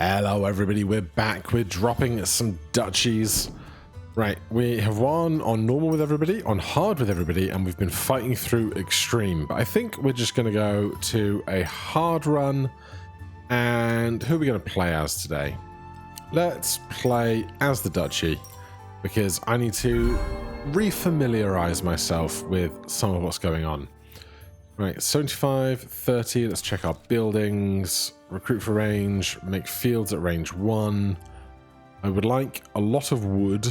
Hello everybody, we're back. We're dropping some duchies. Right, we have won on normal with everybody, on hard with everybody, and we've been fighting through extreme. But I think we're just going to go to a hard run. And who are we going to play as today? Let's play as the duchy, because I need to refamiliarize myself with some of what's going on. Right, 75, 30, let's check our buildings, recruit for range, make fields at range 1. I would like a lot of wood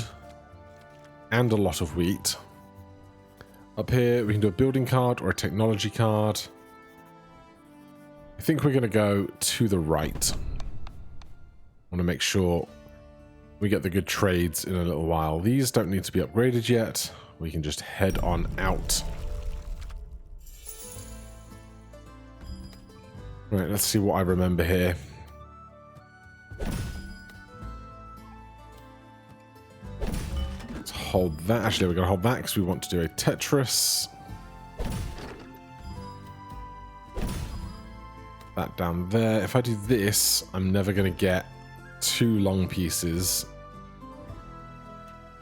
and a lot of wheat. Up here, we can do a building card or a technology card. I think we're going to go to the right. I want to make sure we get the good trades in a little while. These don't need to be upgraded yet. We can just head on out. Right, let's see what I remember here. Let's hold that. Actually, we're going to hold that because we want to do a Tetris. That down there. If I do this, I'm never going to get 2 long pieces.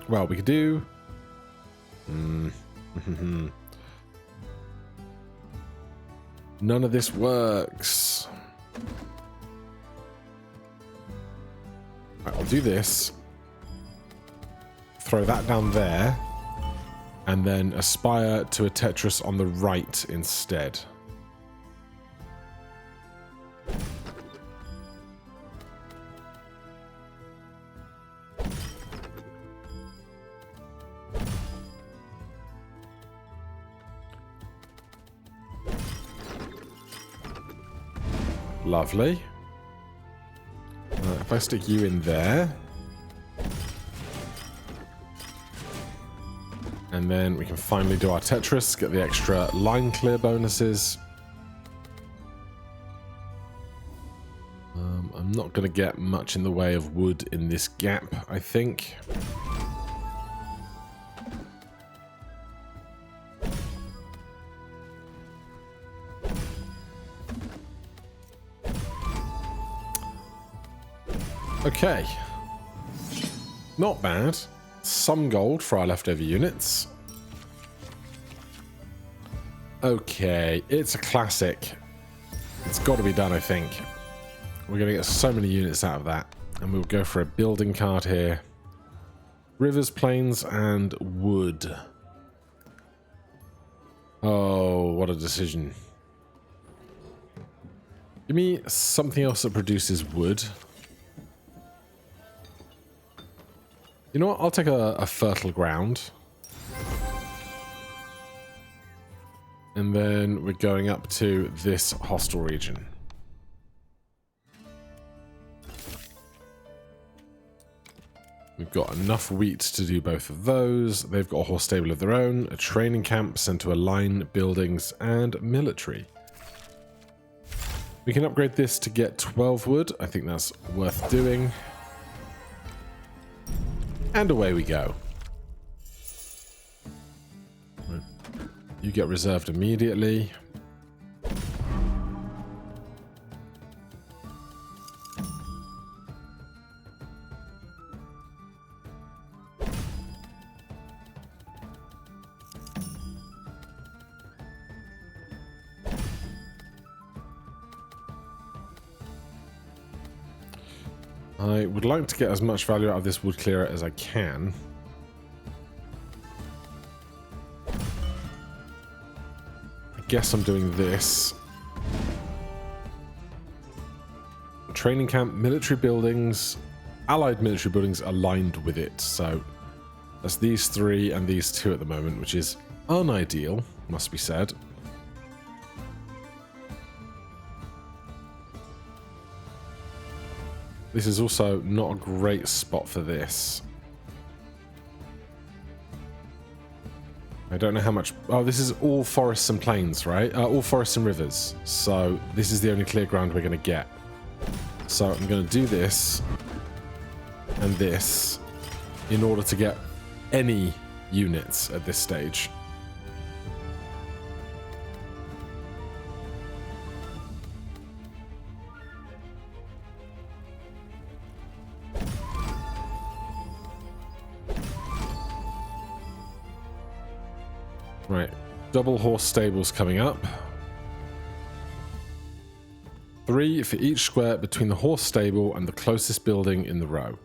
Well, we could do... None of this works. Right, I'll do this. Throw that down there. And then aspire to a Tetris on the right instead. Lovely. If I stick you in there. And then we can finally do our Tetris, get the extra line clear bonuses. I'm not going to get much in the way of wood in this gap, I think. Okay, not bad. Some gold for our leftover units. Okay, it's a classic. It's got to be done, I think. We're going to get so many units out of that. And we'll go for a building card here. Rivers, plains, and wood. Oh, what a decision. Give me something else that produces wood. You know what? I'll take a fertile ground. And then we're going up to this hostile region. We've got enough wheat to do both of those. They've got a horse stable of their own, a training camp sent to align buildings, and military. We can upgrade this to get 12 wood. I think that's worth doing. And away we go. You get reserved immediately. I would like to get as much value out of this wood clearer as I can. I guess I'm doing this. Training camp, military buildings, allied military buildings aligned with it. So that's these 3 and these 2 at the moment, which is unideal, must be said. This is also not a great spot for this. I don't know how much... Oh, this is all forests and plains, right? All forests and rivers. So this is the only clear ground we're going to get. So I'm going to do this and this in order to get any units at this stage. Right, double horse stables coming up. 3 for each square between the horse stable and the closest building in the row.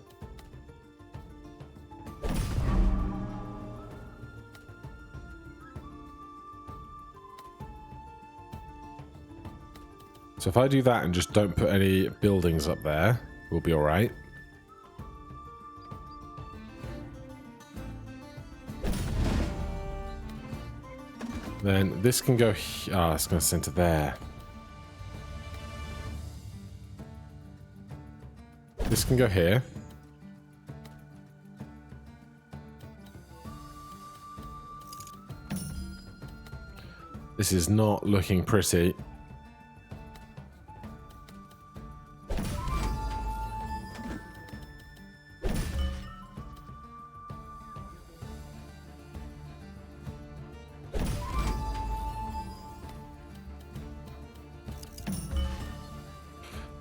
So if I do that and just don't put any buildings up there, we'll be all right. Then this can go, it's going to center there. This can go here. This is not looking pretty.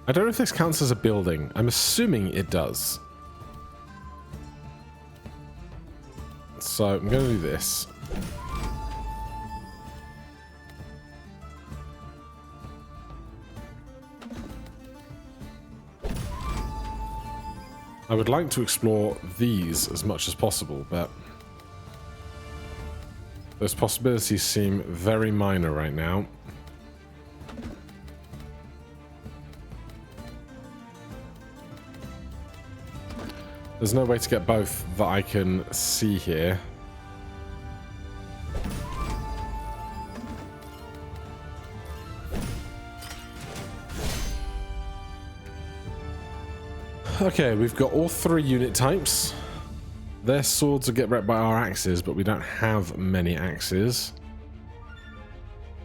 I don't know if this counts as a building. I'm assuming it does. So I'm going to do this. I would like to explore these as much as possible, but those possibilities seem very minor right now. There's no way to get both that I can see here. Okay, we've got all 3 unit types. Their swords will get wrecked by our axes, but we don't have many axes.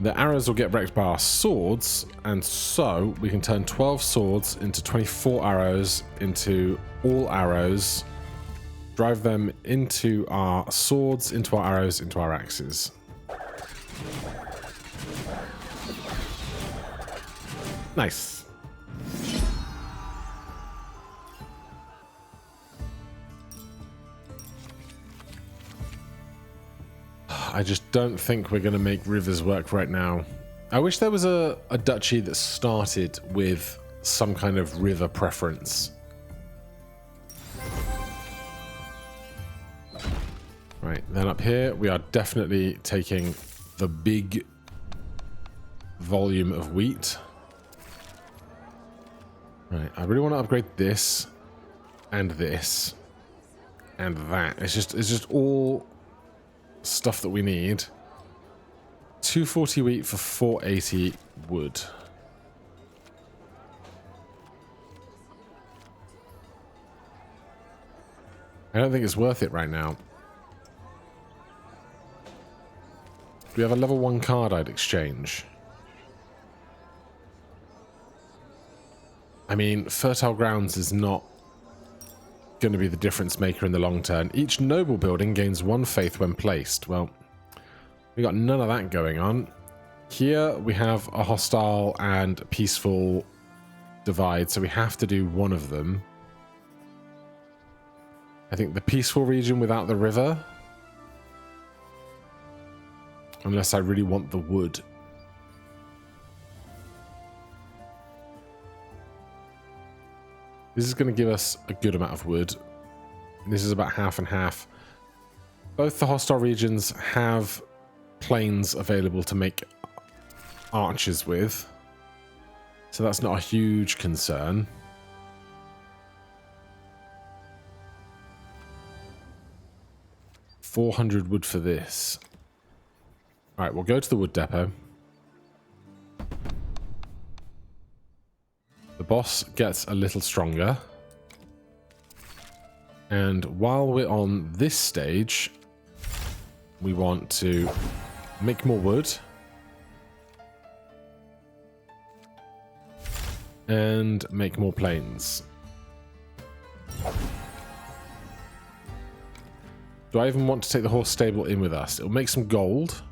The arrows will get wrecked by our swords, and so we can turn 12 swords into 24 arrows into all arrows, drive them into our swords, into our arrows, into our axes. Nice. I just don't think we're going to make rivers work right now. I wish there was a duchy that started with some kind of river preference. Right, then up here we are definitely taking the big volume of wheat. Right, I really want to upgrade this and this and that. It's just all stuff that we need. 240 wheat for 480 wood. I don't think it's worth it right now. We have a level 1 card I'd exchange. I mean, fertile grounds is not going to be the difference maker in the long term. Each noble building gains 1 faith when placed. Well, we got none of that going on. Here we have a hostile and peaceful divide, so we have to do one of them. I think the peaceful region without the river. Unless I really want the wood. This is going to give us a good amount of wood. This is about half and half. Both the hostile regions have plains available to make archers with. So that's not a huge concern. $400 wood for this. Alright, we'll go to the wood depot. The boss gets a little stronger. And while we're on this stage, we want to make more wood. And make more plains. Do I even want to take the horse stable in with us? It'll make some gold.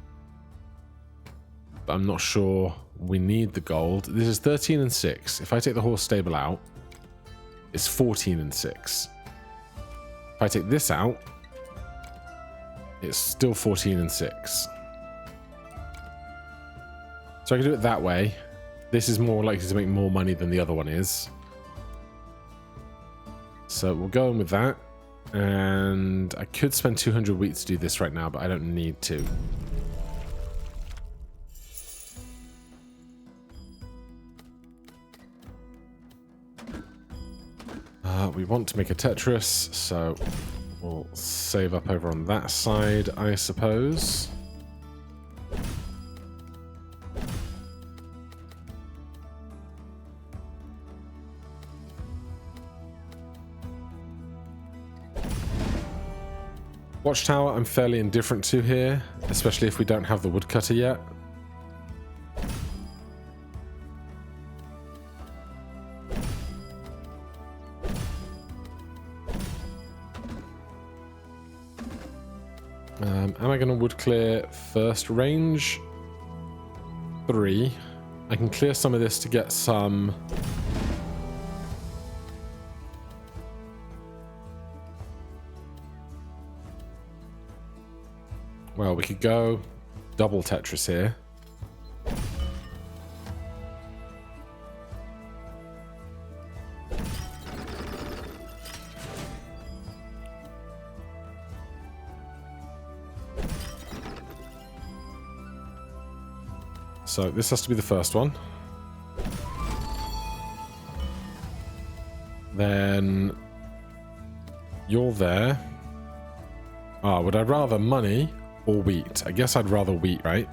But I'm not sure we need the gold. This is 13 and 6. If I take the horse stable out, it's 14 and 6. If I take this out, it's still 14 and 6. So I can do it that way. This is more likely to make more money than the other one is. So we'll go in with that. And I could spend 200 wheat to do this right now, but I don't need to. We want to make a Tetris, so we'll save up over on that side, I suppose. Watchtower I'm fairly indifferent to here, especially if we don't have the woodcutter yet. Am I going to wood clear first? Range 3. I can clear some of this to get some... Well, we could go double Tetris here. So this has to be the first one. Then you're there. Ah, would I rather money or wheat? I guess I'd rather wheat, right?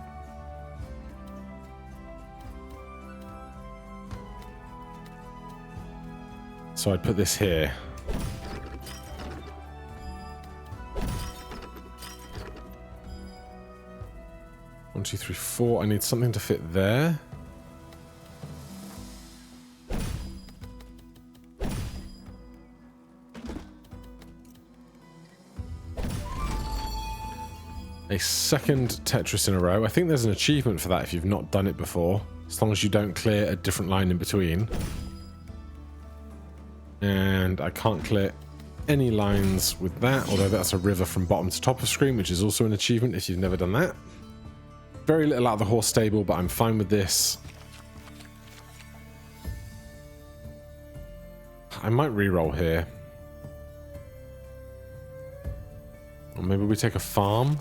So I'd put this here. One, two, three, four. I need something to fit there. A second Tetris in a row. I think there's an achievement for that if you've not done it before, as long as you don't clear a different line in between. And I can't clear any lines with that, although that's a river from bottom to top of screen, which is also an achievement if you've never done that. Very little out of the horse stable, but I'm fine with this. I might re-roll here. Or maybe we take a farm.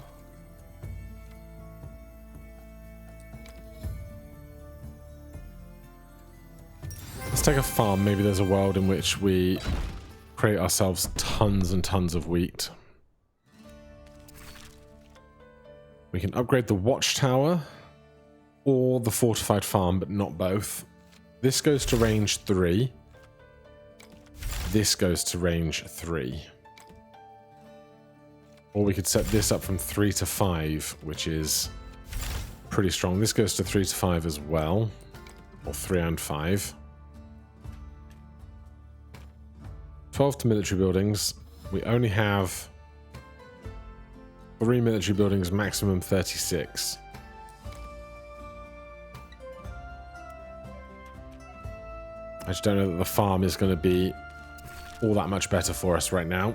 Let's take a farm. Maybe there's a world in which we create ourselves tons and tons of wheat. We can upgrade the watchtower or the fortified farm, but not both. This goes to range 3. This goes to range 3. Or we could set this up from 3 to 5, which is pretty strong. This goes to 3 to 5 as well, or 3 and 5. 12 to military buildings. We only have 3 military buildings, maximum 36. I just don't know that the farm is going to be all that much better for us right now.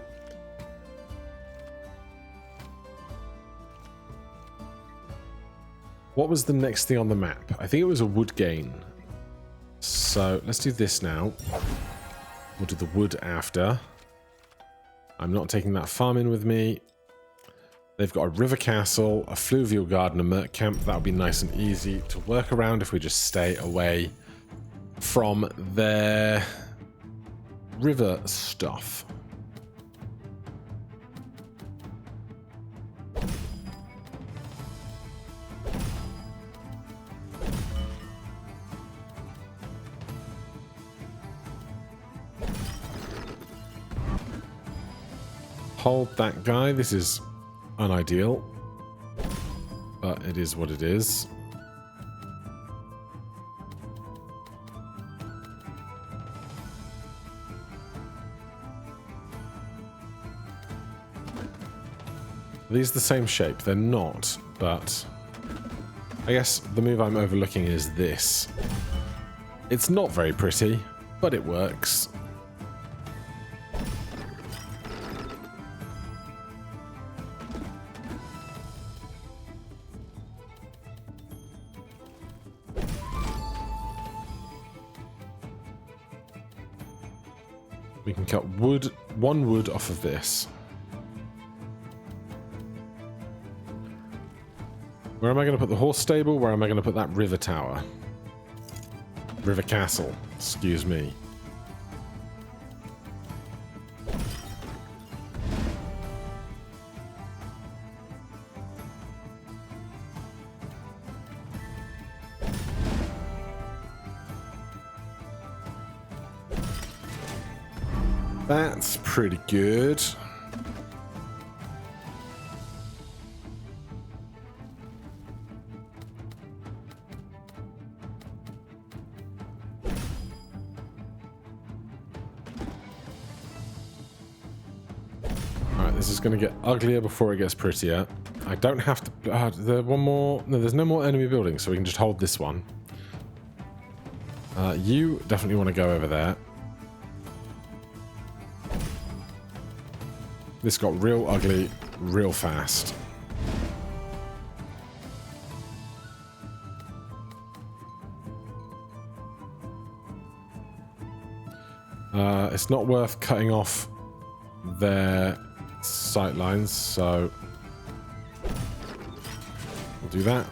What was the next thing on the map? I think it was a wood gain. So let's do this now. We'll do the wood after. I'm not taking that farm in with me. They've got a river castle, a fluvial garden, a merc camp. That'll be nice and easy to work around if we just stay away from their river stuff. Hold that guy. This is unideal, but it is what it is. Are these the same shape? They're not, but I guess the move I'm overlooking is this. It's not very pretty, but it works. We can cut wood, 1 wood off of this. Where am I going to put the horse stable? Where am I going to put that river tower? River castle, excuse me. That's pretty good. Alright, this is going to get uglier before it gets prettier. I don't have to... one more... No, there's no more enemy buildings, so we can just hold this one. You definitely want to go over there. This got real ugly real fast. It's not worth cutting off their sight lines, so we'll do that.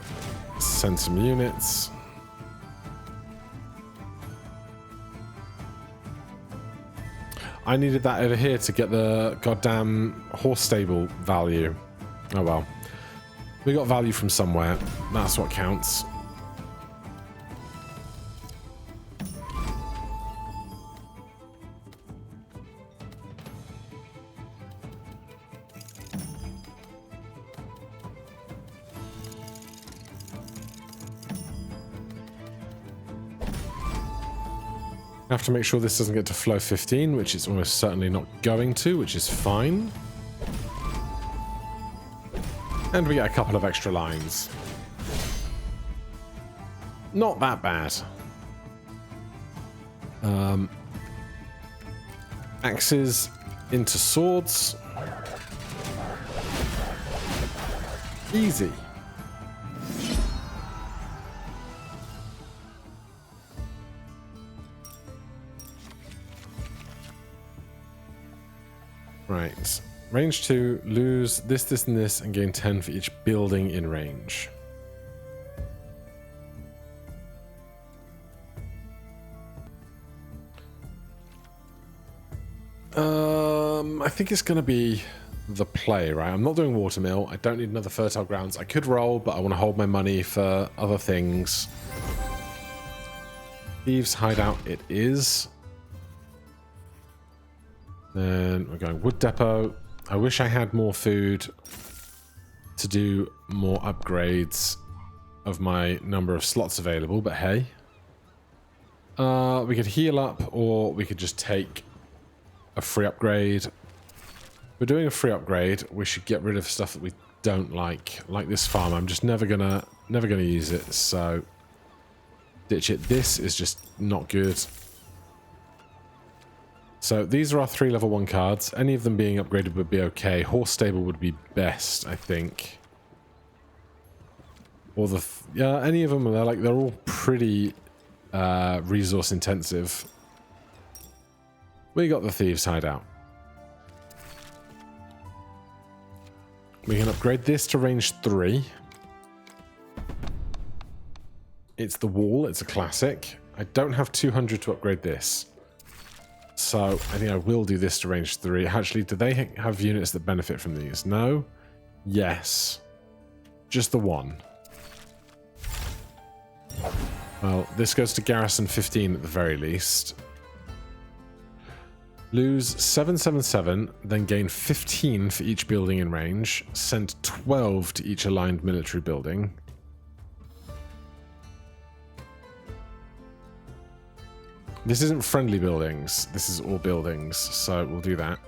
Send some units. I needed that over here to get the goddamn horse stable value. Oh well. We got value from somewhere. That's what counts. Have to make sure this doesn't get to flow 15, which it's almost certainly not going to, which is fine. And we get a couple of extra lines. Not that bad. Axes into swords. Easy. Right. Range 2, lose this, this, and this, and gain 10 for each building in range. I think it's going to be the play, right? I'm not doing watermill. I don't need another fertile grounds. I could roll, but I want to hold my money for other things. Thieves' hideout it is. Then we're going wood depot. I wish I had more food to do more upgrades of my number of slots available, but hey. We could heal up, or we could just take a free upgrade. If we're doing a free upgrade, we should get rid of stuff that we don't like this farm. I'm just never gonna use it, so ditch it. This is just not good. So these are our 3 level 1 cards. Any of them being upgraded would be okay. Horse stable would be best, I think. Or the any of them. They're all pretty resource intensive. We got the thieves' hideout. We can upgrade this to range 3. It's the wall. It's a classic. I don't have 200 to upgrade this. So I think I will do this to range 3. Actually, do they have units that benefit from these? No? Yes. Just the one. Well, this goes to garrison 15 at the very least. Lose 777, then gain 15 for each building in range. Send 12 to each aligned military building. This isn't friendly buildings. This is all buildings, so we'll do that.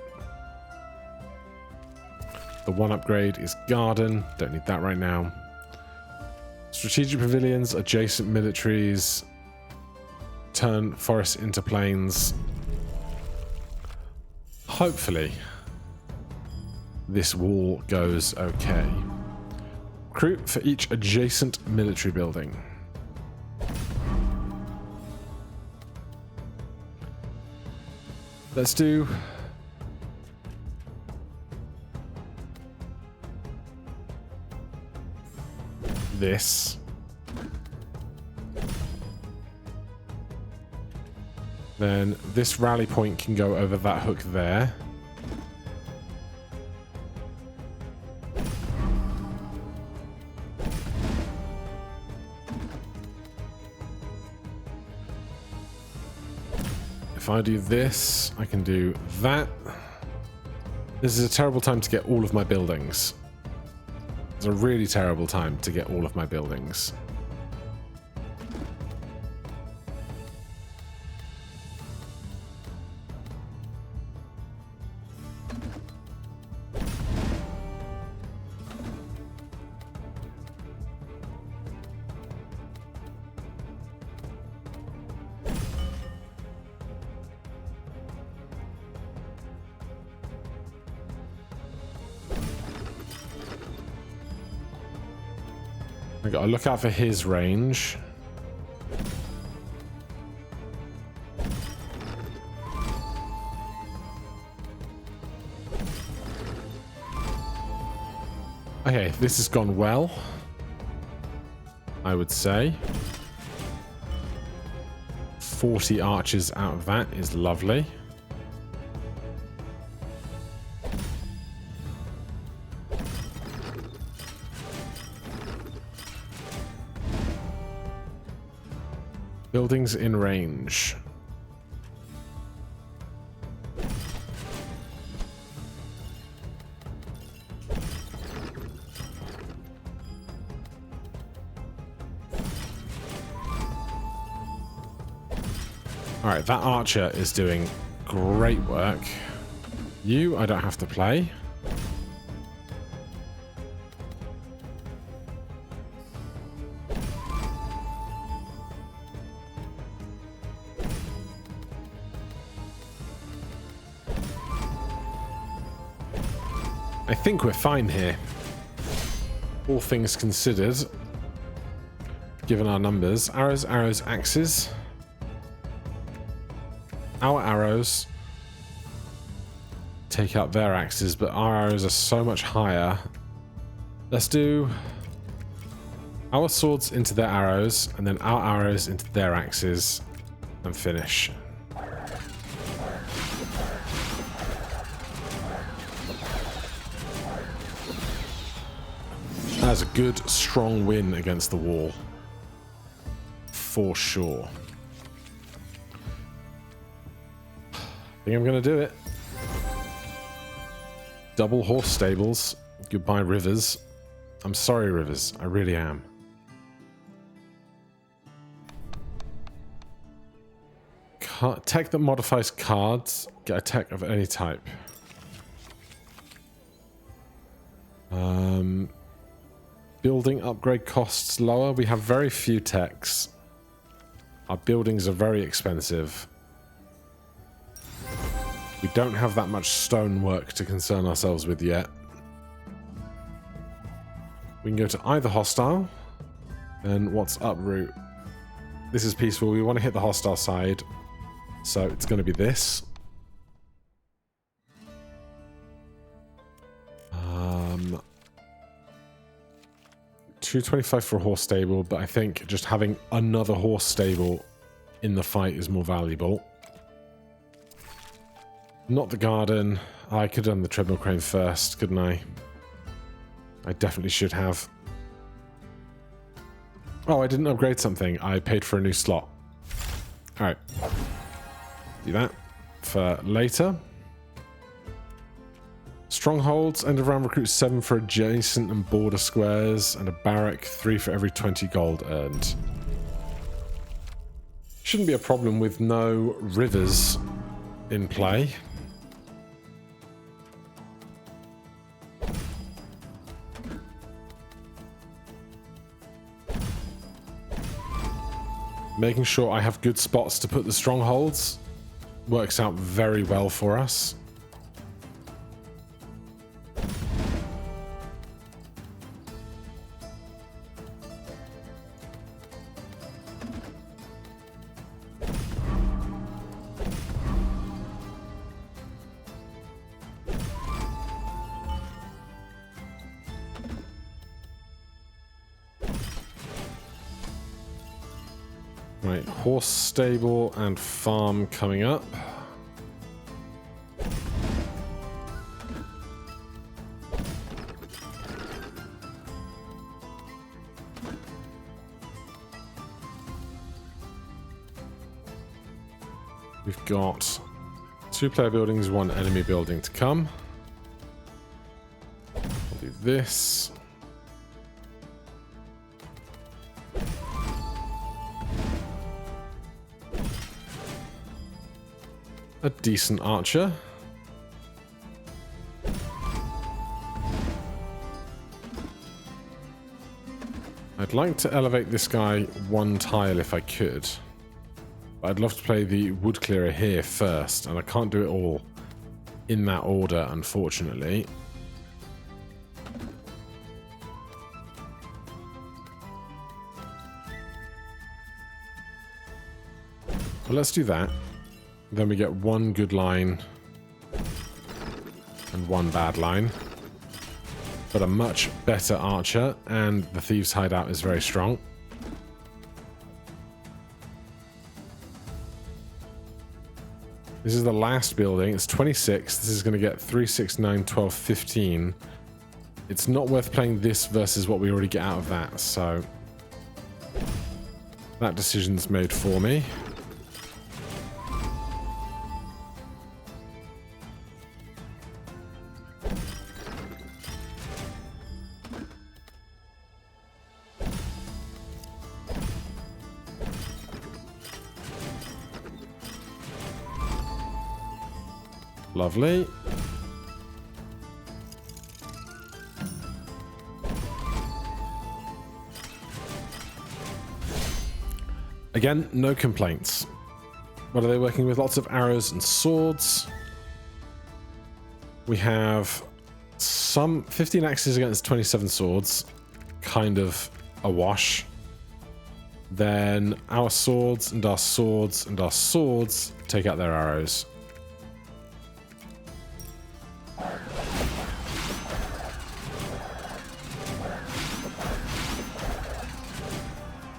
The one upgrade is garden. Don't need that right now. Strategic pavilions, adjacent militaries. Turn forests into plains. Hopefully, this wall goes okay. Recruit for each adjacent military building. Let's do this. Then this rally point can go over that hook there. If I do this, I can do that. This is a terrible time to get all of my buildings. It's a really terrible time to get all of my buildings. I gotta look out for his range. Okay, this has gone well, I would say. 40 archers out of that is lovely. Buildings in range. Alright, that archer is doing great work. You, I don't have to play. I think we're fine here. All things considered, given our numbers. Arrows, arrows, axes. Our arrows take out their axes, but our arrows are so much higher. Let's do our swords into their arrows, and then our arrows into their axes, and finish. That's a good, strong win against the wall. For sure. I think I'm going to do it. Double horse stables. Goodbye, rivers. I'm sorry, rivers. I really am. Tech that modifies cards. Get a tech of any type. Building upgrade costs lower. We have very few techs. Our buildings are very expensive. We don't have that much stonework to concern ourselves with yet. We can go to either hostile. And what's uproot? This is peaceful. We want to hit the hostile side. So it's going to be this. 225 for a horse stable, but I think just having another horse stable in the fight is more valuable. Not the garden. I could have done the treadmill crane first, couldn't I? I definitely should have. Oh, I didn't upgrade something. I paid for a new slot. Alright. Do that for later. Strongholds, end of round recruit 7 for adjacent and border squares, and a barrack 3 for every 20 gold earned. Shouldn't be a problem with no rivers in play. Making sure I have good spots to put the strongholds works out very well for us. Right, horse stable and farm coming up. We've got 2 player buildings, 1 enemy building to come. We'll do this. A decent archer. I'd like to elevate this guy 1 tile if I could. But I'd love to play the wood clearer here first, and I can't do it all in that order, unfortunately. Well, let's do that. Then we get 1 good line and 1 bad line. But a much better archer, and the thieves' hideout is very strong. This is the last building. It's 26. This is going to get 3, 6, 9, 12, 15. It's not worth playing this versus what we already get out of that, so that decision's made for me. Lovely. Again, no complaints. What are they working with? Lots of arrows and swords. We have some 15 axes against 27 swords. Kind of a wash. Then our swords and our swords and our swords take out their arrows.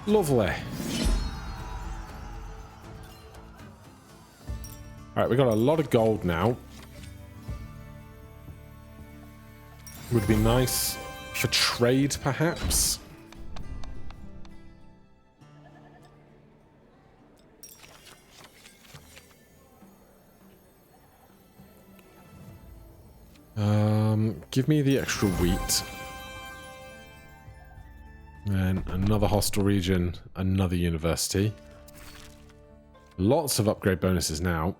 Lovely. Alright, we got a lot of gold now. Would be nice for trade, perhaps. Give me the extra wheat. And another hostile region, another university. Lots of upgrade bonuses now.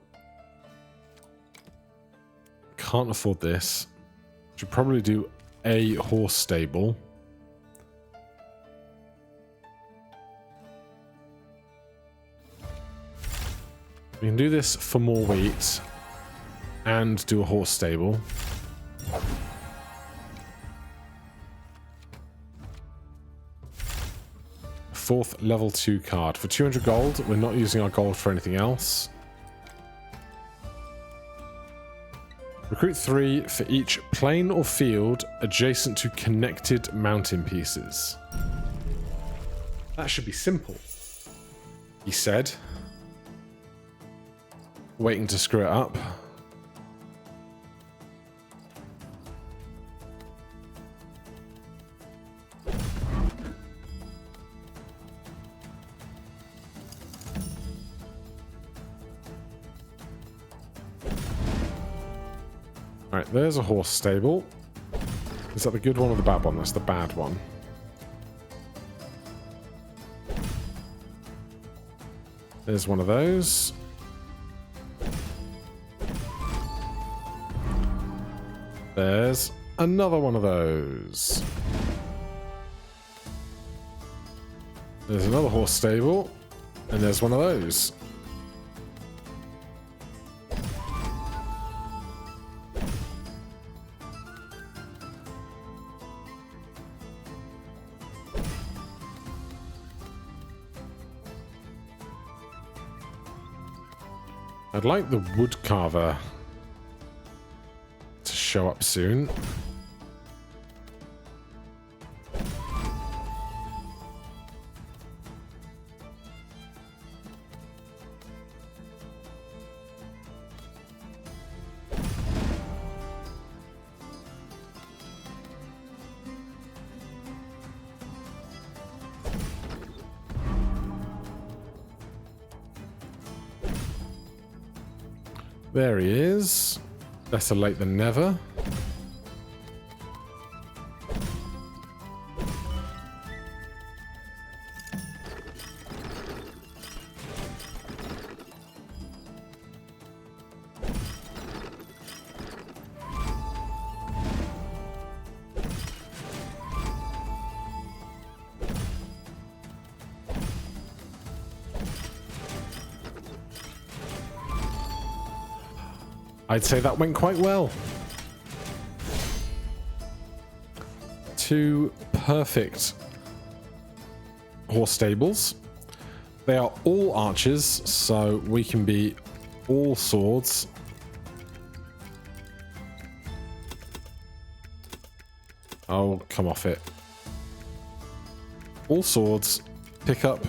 Can't afford this. Should probably do a horse stable. We can do this for more wheat and do a horse stable. Fourth level 2 card. For 200 gold, we're not using our gold for anything else. Recruit 3 for each plain or field adjacent to connected mountain pieces. That should be simple, he said. Waiting to screw it up. Alright, there's a horse stable. Is that the good one or the bad one? That's the bad one. There's one of those. There's another one of those. There's another horse stable. And there's one of those. I'd like the wood carver to show up soon. There he is. Better late than never. I'd say that went quite well. 2 perfect horse stables. They are all archers, so we can be all swords. Oh, come off it. All swords. Pick up,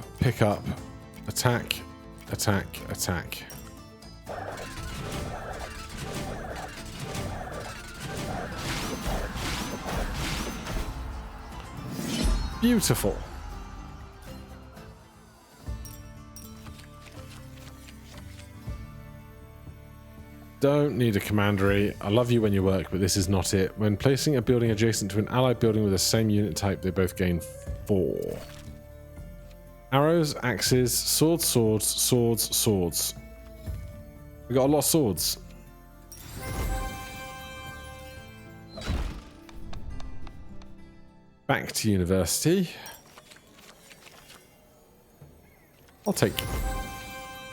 attack, attack, attack. Beautiful. Don't need a commandery. I love you when you work, but this is not it. When placing a building adjacent to an allied building with the same unit type, they both gain 4. Arrows, axes, swords, swords, swords, swords. We got a lot of swords. Back to university. I'll take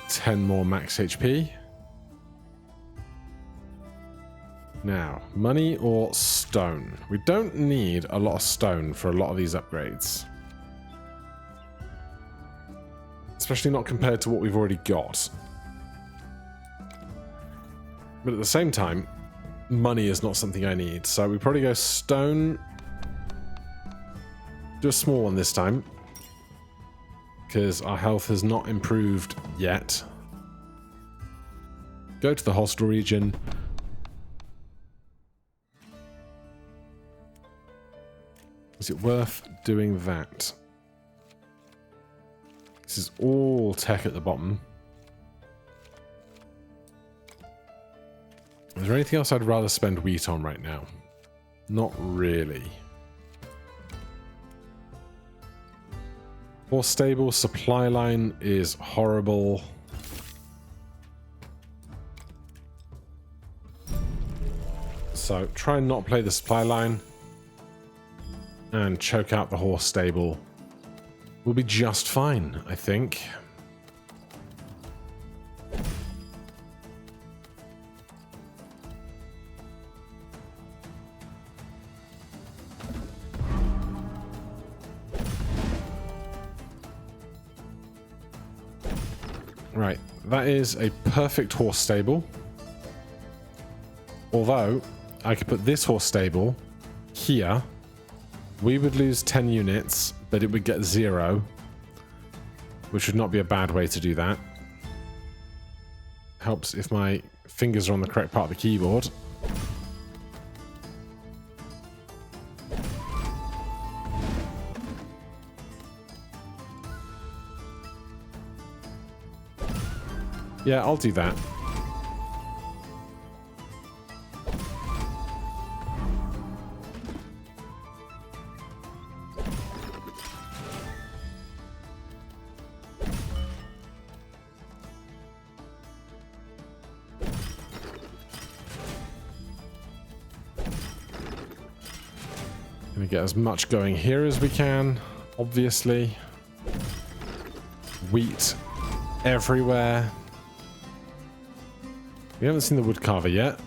10 more max HP. Now, money or stone? We don't need a lot of stone for a lot of these upgrades. Especially not compared to what we've already got. But at the same time, money is not something I need. So we probably go stone. Do a small one this time. Because our health has not improved yet. Go to the hostile region. Is it worth doing that? This is all tech at the bottom. Is there anything else I'd rather spend wheat on right now? Not really. Horse stable, supply line is horrible. So try and not play the supply line. And choke out the horse stable. We'll be just fine, I think. Right, that is a perfect horse stable. Although, I could put this horse stable here. We would lose 10 units, but it would get 0. Which would not be a bad way to do that. Helps if my fingers are on the correct part of the keyboard. Yeah, I'll do that. Gonna get as much going here as we can, obviously. Wheat everywhere. We haven't seen the woodcarver yet.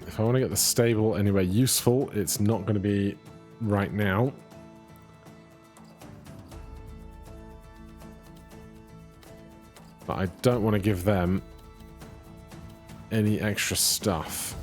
If I want to get the stable anywhere useful, it's not going to be right now. But I don't want to give them any extra stuff.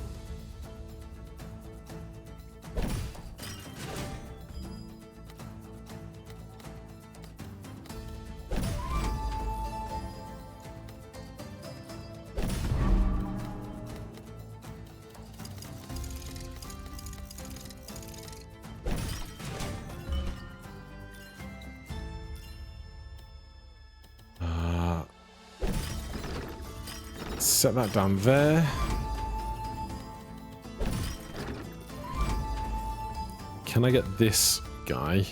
Set that down there. Can I get this guy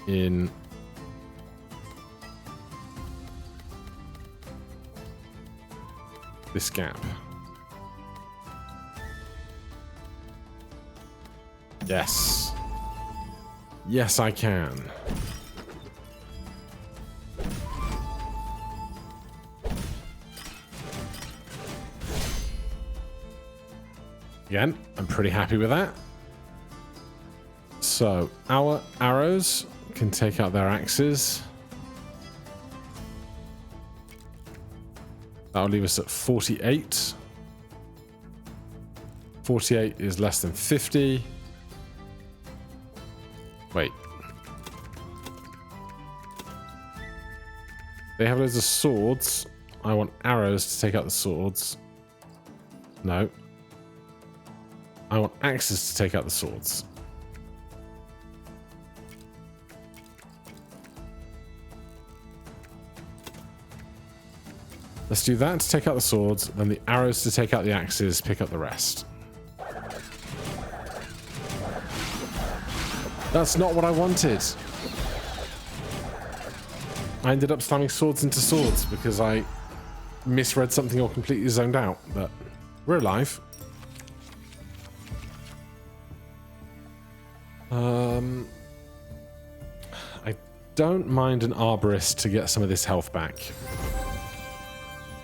in this gap? Yes. Yes, I can. Again, I'm pretty happy with that. So, our arrows can take out their axes. That'll leave us at 48. 48 is less than 50. Wait. They have loads of swords. I want arrows to take out the swords. No. I want axes to take out the swords. Let's do that to take out the swords, then the arrows to take out the axes, pick up the rest. That's not what I wanted. I ended up slamming swords into swords because I misread something or completely zoned out, but we're alive. I don't mind an arborist to get some of this health back.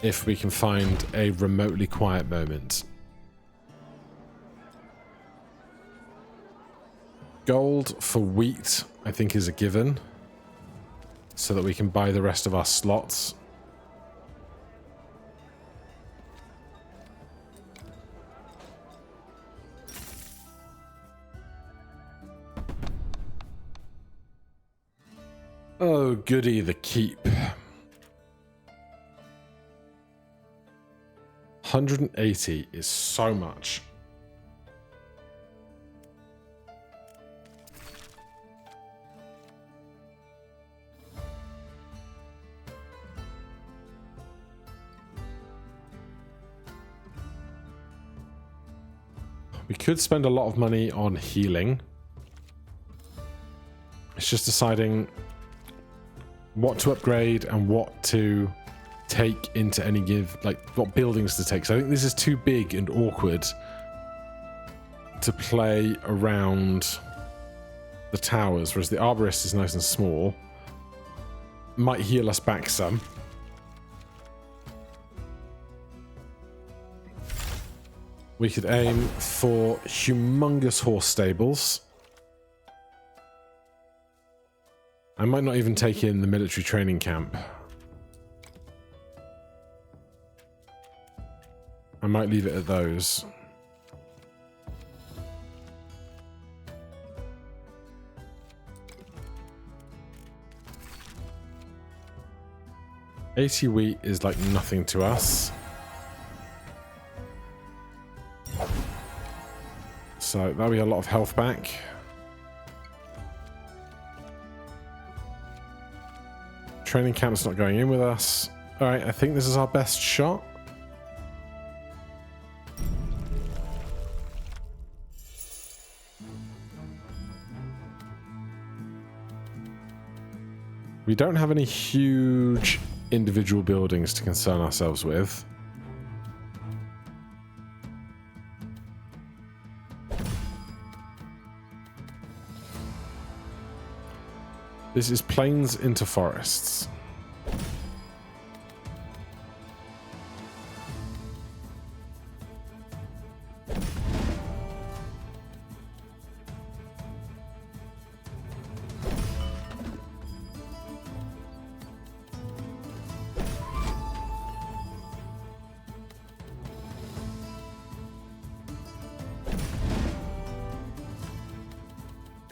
If we can find a remotely quiet moment. Gold for wheat, I think, is a given. So that we can buy the rest of our slots. Oh, goody, the keep. 180 is so much. We could spend a lot of money on healing. It's just deciding what to upgrade and what to take into any what buildings to take. So I think this is too big and awkward to play around the towers, whereas the arborist is nice and small. Might heal us back some. We could aim for humongous horse stables. I might not even take in the military training camp. I might leave it at those. $80 wheat is like nothing to us. So that'll be a lot of health back. Training camp's not going in with us. Alright, I think this is our best shot. We don't have any huge individual buildings to concern ourselves with. This is plains into forests.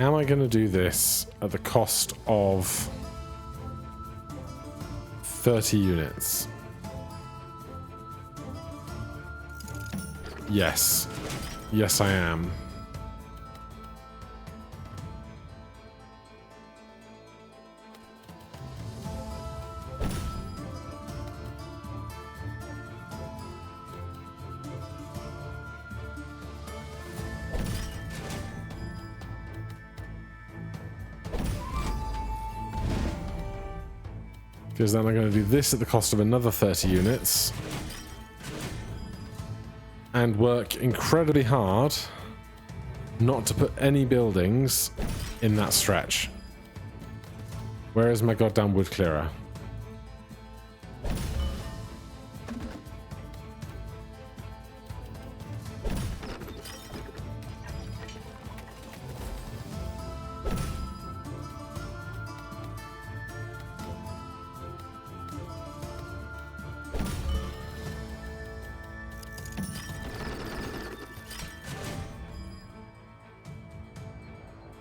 Am I going to do this at the cost of 30 units? Yes. Yes, I am. Because then I'm going to do this at the cost of another 30 units. And work incredibly hard not to put any buildings in that stretch. Where is my goddamn wood clearer?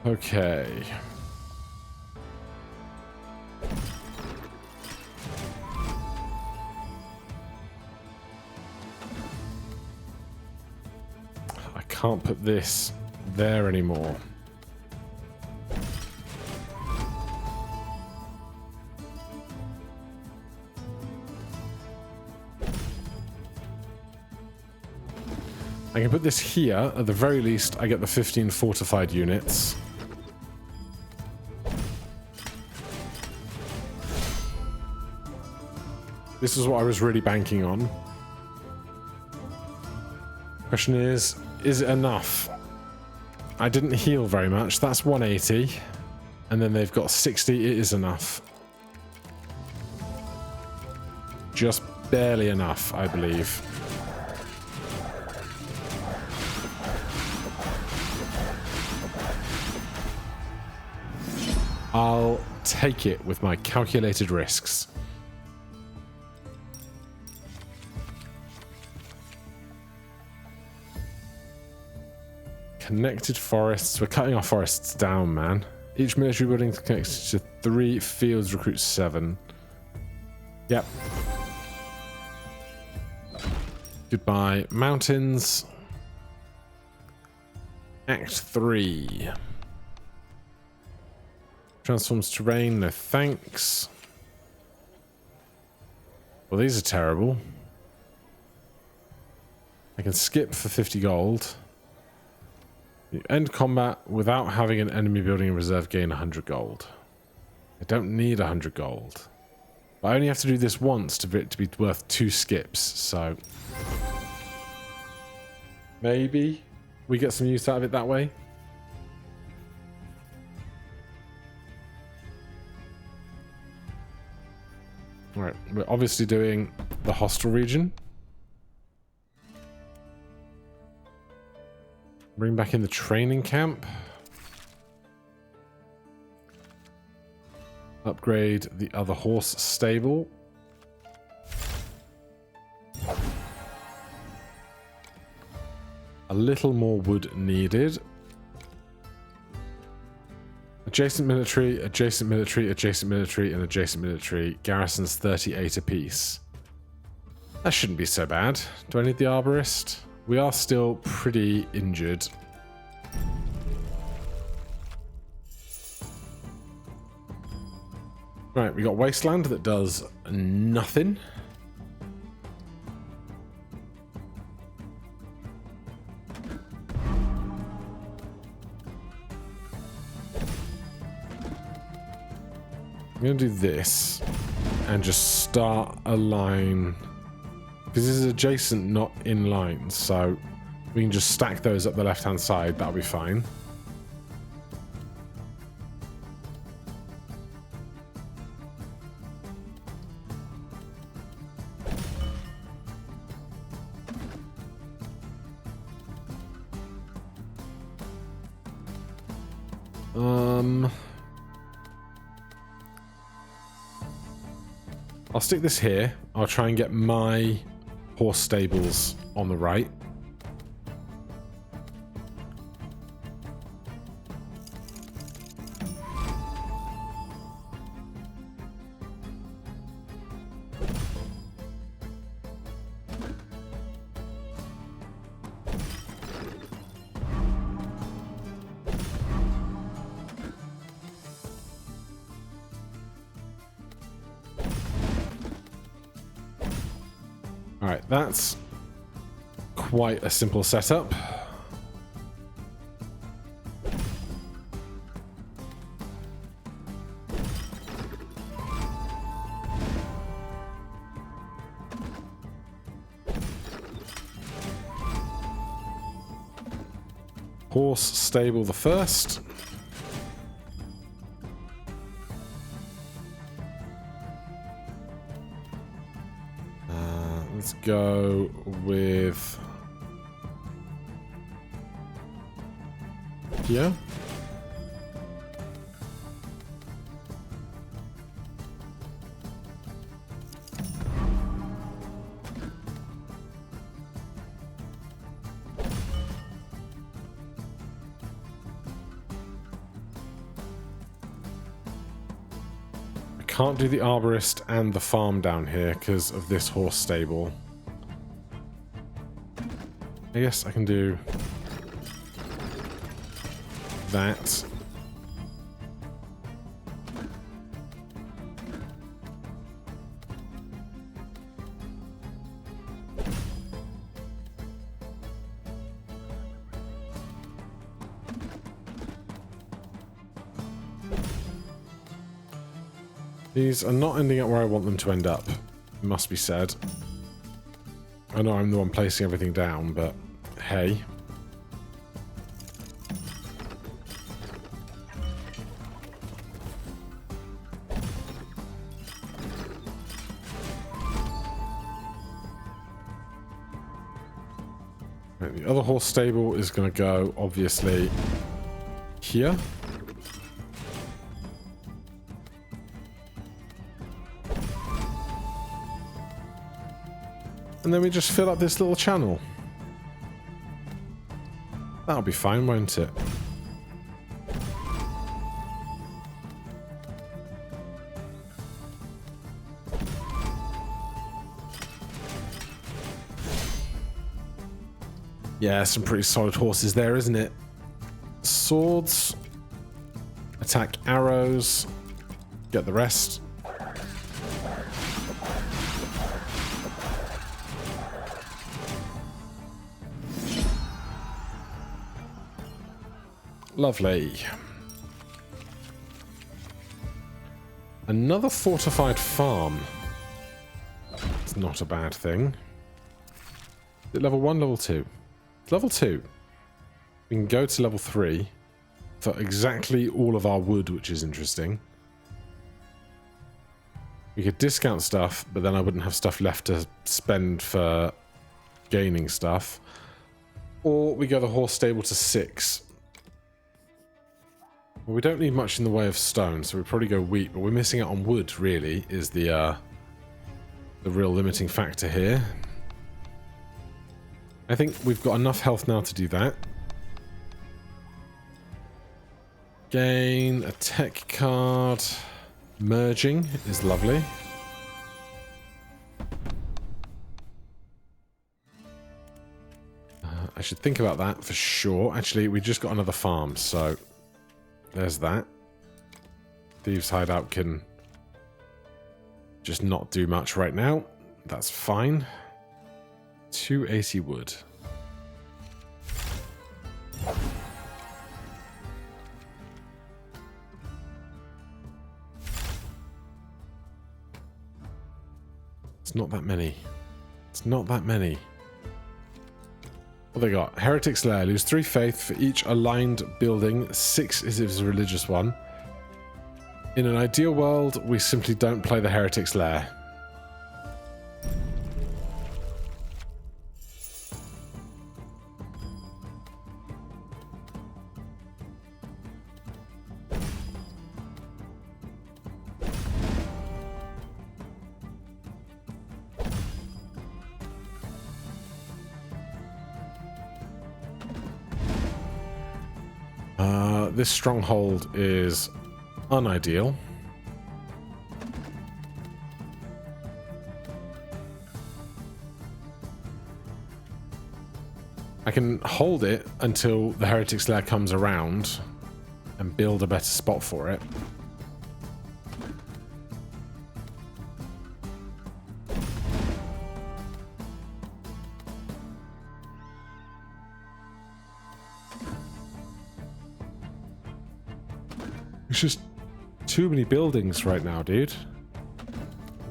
Okay. I can't put this there anymore. I can put this here. At the very least, I get the 15 fortified units. This is what I was really banking on. Question is it enough? I didn't heal very much. That's 180. And then they've got 60. It is enough. Just barely enough, I believe. I'll take it with my calculated risks. Connected forests. We're cutting our forests down, man. Each military building connects to 3 fields, recruits 7. Yep. Goodbye, mountains. Act 3. Transforms terrain, no thanks. Well, these are terrible. I can skip for 50 gold. You end combat without having an enemy building in reserve, gain 100 gold. I don't need 100 gold. But I only have to do this once for it to be worth 2 skips, so... maybe we get some use out of it that way. Alright, we're obviously doing the hostile region. Bring back in the training camp. Upgrade the other horse stable. A little more wood needed. Adjacent military, adjacent military, adjacent military, and adjacent military. Garrisons 38 apiece. That shouldn't be so bad. Do I need the arborist? We are still pretty injured. Right, we got Wasteland that does nothing. I'm going to do this and just start a line. Because this is adjacent, not in line, so we can just stack those up the left-hand side. That'll be fine. I'll stick this here. I'll try and get my horse stables on the right. Alright, that's quite a simple setup. Horse stable the first. Let's go with here. Can't do the arborist and the farm down here because of this horse stable. I guess I can do that. These are not ending up where I want them to end up, it must be said. I know I'm the one placing everything down, but hey. Right, the other horse stable is going to go, obviously, here. And then we just fill up this little channel. That'll be fine, won't it? Yeah, some pretty solid horses there, isn't it? Swords. Attack arrows. Get the rest. Lovely. Another fortified farm. It's not a bad thing. Is it level 1, level 2? Level 2. We can go to level 3 for exactly all of our wood, which is interesting. We could discount stuff, but then I wouldn't have stuff left to spend for gaining stuff. Or we go the horse stable to 6. Well, we don't need much in the way of stone, so we probably go wheat, but we're missing out on wood, really, is the real limiting factor here. I think we've got enough health now to do that. Gain a tech card. Merging is lovely. I should think about that for sure. Actually, we just got another farm, so there's that. Thieves' Hideout can just not do much right now. That's fine. 280 wood. It's not that many. It's not that many. What they got? Heretic's Lair. Lose 3 faith for each aligned building. 6 is if it's a religious one. In an ideal world, we simply don't play the Heretic's Lair. This stronghold is unideal. I can hold it until the Heretic's Lair comes around and build a better spot for it. It's just too many buildings right now, dude.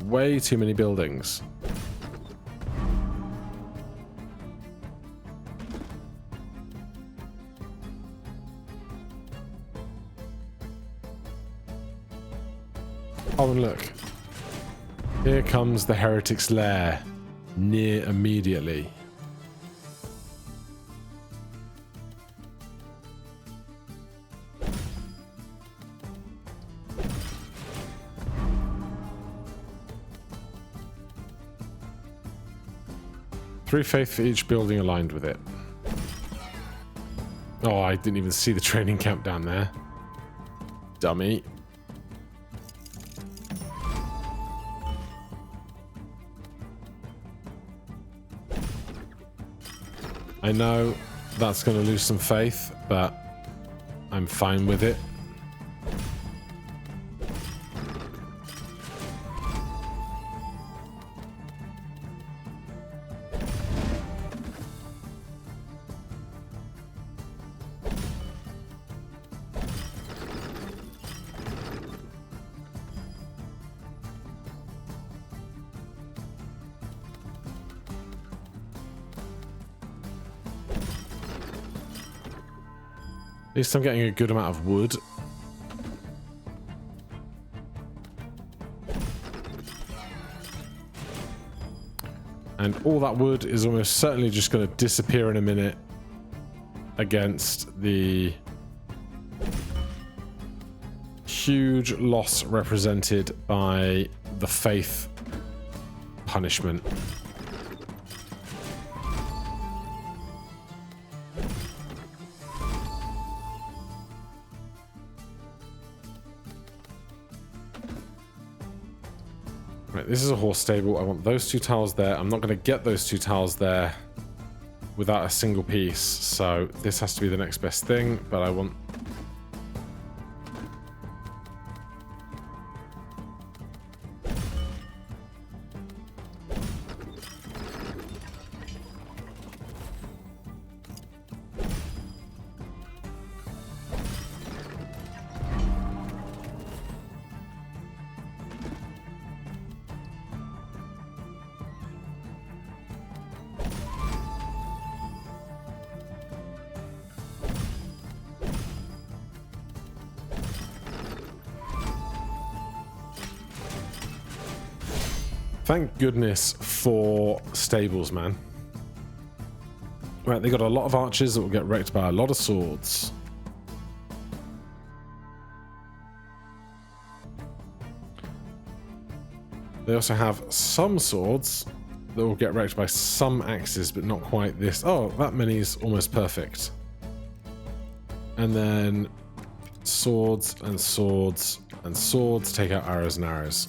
Way too many buildings. Oh, and look. Here comes the heretic's lair. Near immediately. Three faith for each building aligned with it. Oh, I didn't even see the training camp down there. Dummy. I know that's going to lose some faith, but I'm fine with it. At least I'm getting a good amount of wood. And all that wood is almost certainly just going to disappear in a minute against the huge loss represented by the faith punishment. Right, this is a horse stable. I want those 2 tiles there. I'm not going to get those 2 tiles there without a single piece, so this has to be the next best thing, but I want... Thank goodness for stables, man. Right, they got a lot of archers that will get wrecked by a lot of swords. They also have some swords that will get wrecked by some axes, but not quite this. Oh, that many's almost perfect. And then swords and swords and swords take out arrows and arrows.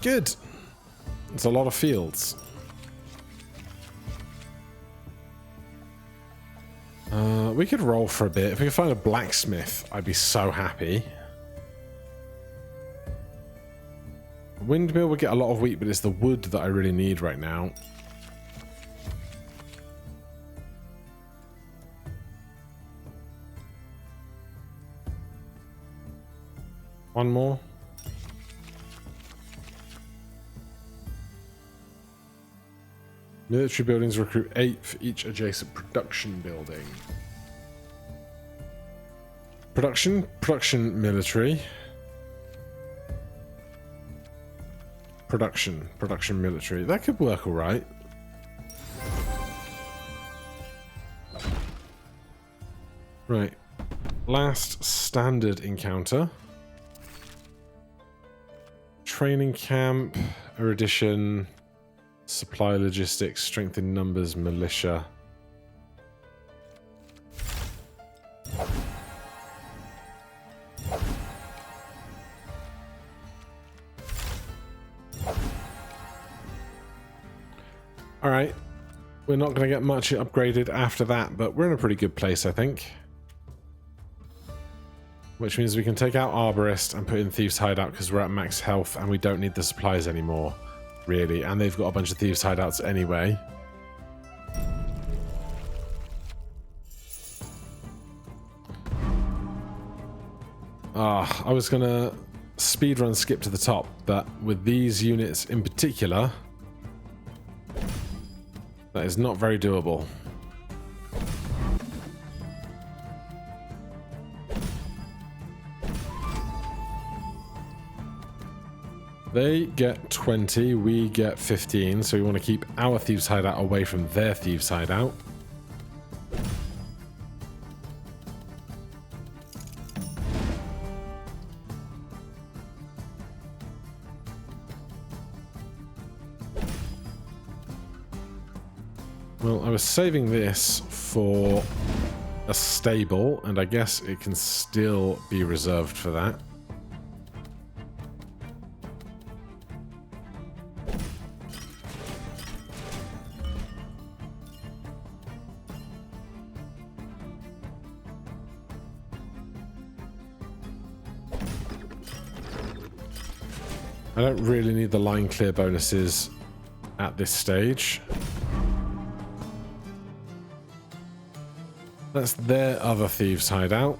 Good. It's a lot of fields. We could roll for a bit. If we could find a blacksmith, I'd be so happy. Windmill would get a lot of wheat, but it's the wood that I really need right now. One more. Military buildings recruit 8 for each adjacent production building. Production, military. Production, military. That could work all right. Right. Last standard encounter. Training camp, erudition, supply logistics, strength in numbers, militia. Alright, we're not going to get much upgraded after that, but we're in a pretty good place, I think. Which means we can take out Arborist and put in Thieves' Hideout because we're at max health and we don't need the supplies anymore, really. And they've got a bunch of Thieves' Hideouts anyway. I was going to speedrun skip to the top, but with these units in particular... That is not very doable. They get 20, we get 15, so we want to keep our thieves' hideout away from their thieves' hideout. Well, I was saving this for a stable, and I guess it can still be reserved for that. I don't really need the line clear bonuses at this stage. That's their other thieves' hideout.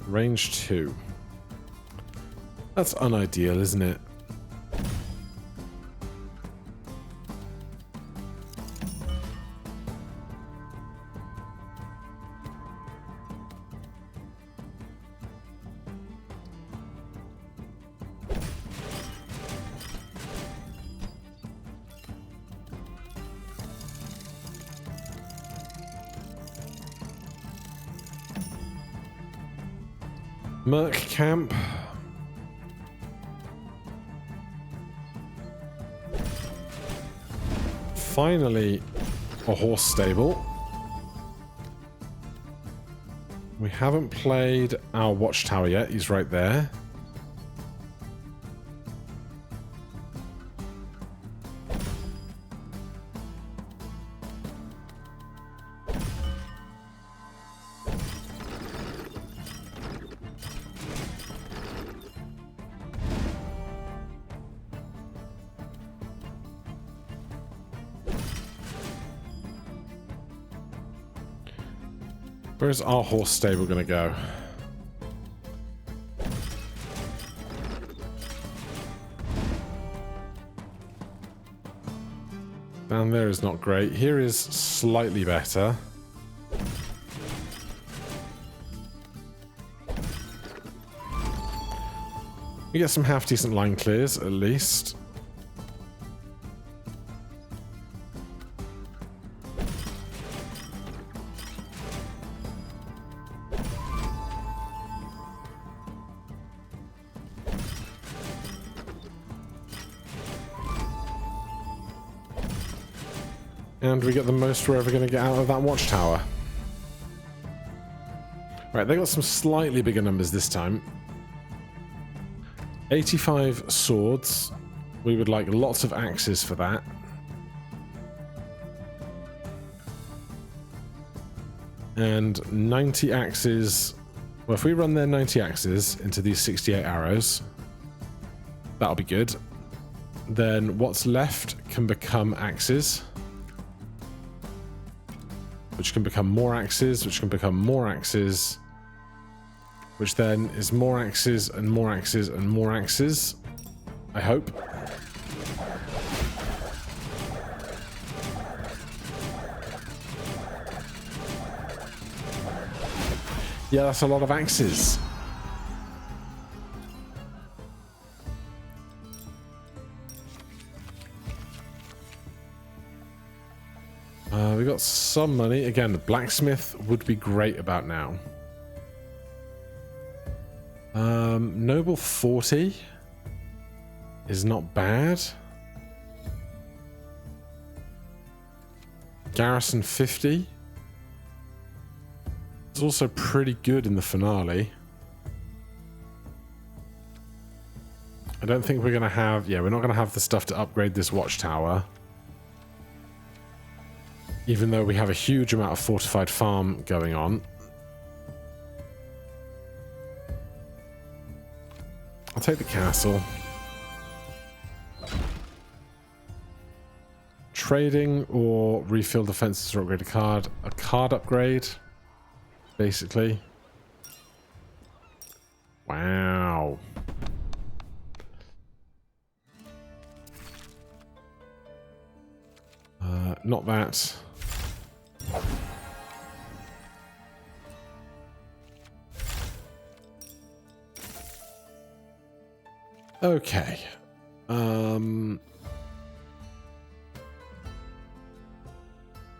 Range 2. That's unideal, isn't it? Merc camp. Finally, a horse stable. We haven't played our watchtower yet. He's right there. Where's our horse stable going to go? Down there is not great. Here is slightly better. We get some half-decent line clears, at least. And we get the most we're ever going to get out of that watchtower. Right, they got some slightly bigger numbers this time. 85 swords. We would like lots of axes for that. And 90 axes. Well, if we run their 90 axes into these 68 arrows, that'll be good. Then what's left can become axes, which can become more axes, which can become more axes, which then is more axes and more axes and more axes, I hope. Yeah, that's a lot of axes. We got some money. Again, the blacksmith would be great about now. Noble 40 is not bad. Garrison 50 is also pretty good in the finale. I don't think we're going to have... Yeah, we're not going to have the stuff to upgrade this watchtower. Even though we have a huge amount of fortified farm going on. I'll take the castle. Trading or refill defenses or upgrade a card. A card upgrade, basically. Wow. not that. Okay.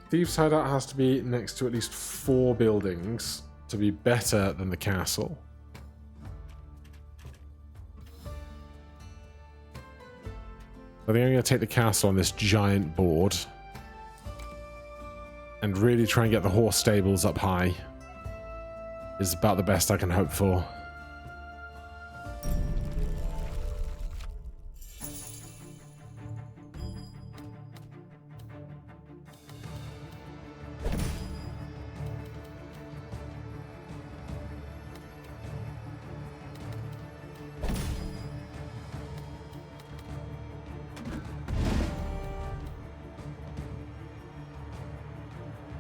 Thieves' Hideout has to be next to at least 4 buildings to be better than the castle. I think I'm going to take the castle on this giant board and really try and get the horse stables up high. Is about the best I can hope for.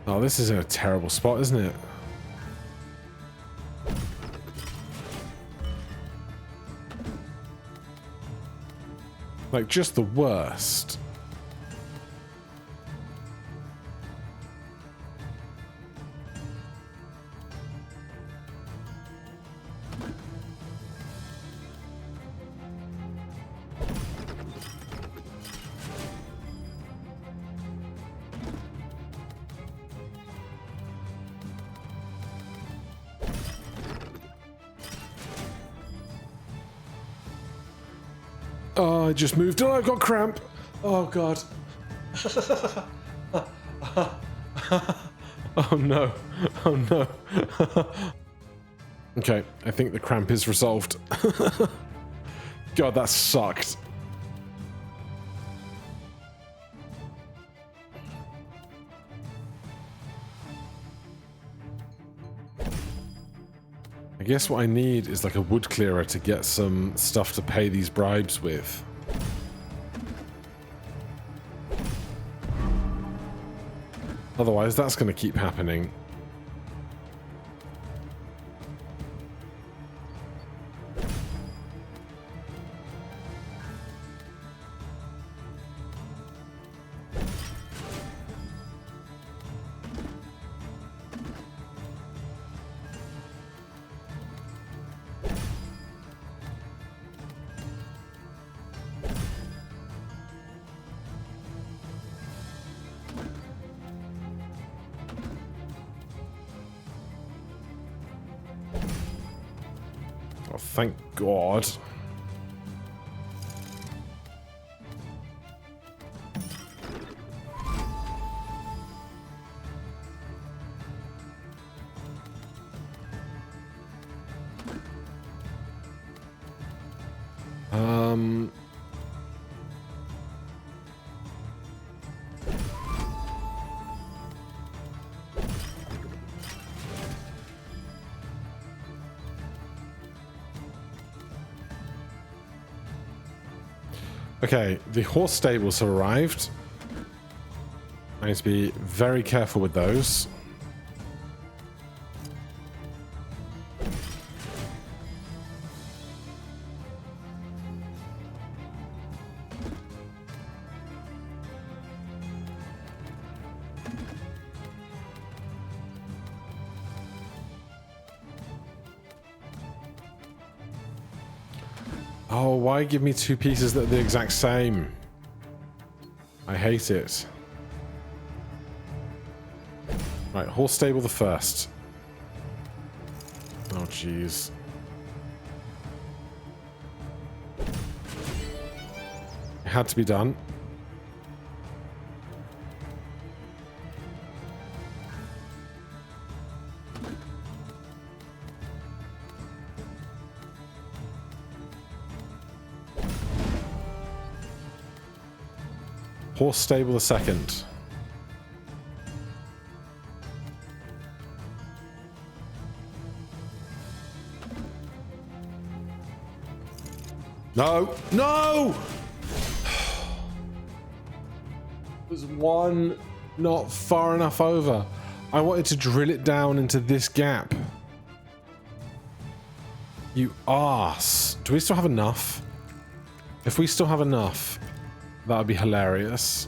Oh, this is in a terrible spot, isn't it? Like, just the worst. Oh, I just moved. Oh, I've got cramp. Oh, God. Oh, no. Oh, no. Okay, I think the cramp is resolved. God, that sucked. I guess what I need is like a wood clearer to get some stuff to pay these bribes with. Otherwise, that's going to keep happening. Oh, thank God. Okay, the horse stables have arrived. I need to be very careful with those. Oh, why give me 2 pieces that are the exact same? I hate it. Right, horse stable the first. Oh, jeez. It had to be done. Horse stable the second. No! No! There's one not far enough over. I wanted to drill it down into this gap. You arse. Do we still have enough? If we still have enough, that would be hilarious.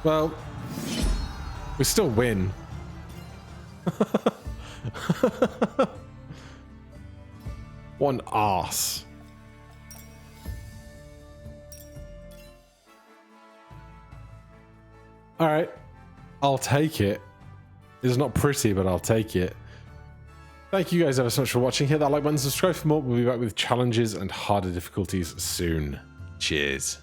Well, we still win. What an arse. All right, I'll take it. It's not pretty, but I'll take it. Thank you guys ever so much for watching. Hit that like button, subscribe for more. We'll be back with challenges and harder difficulties soon. Cheers.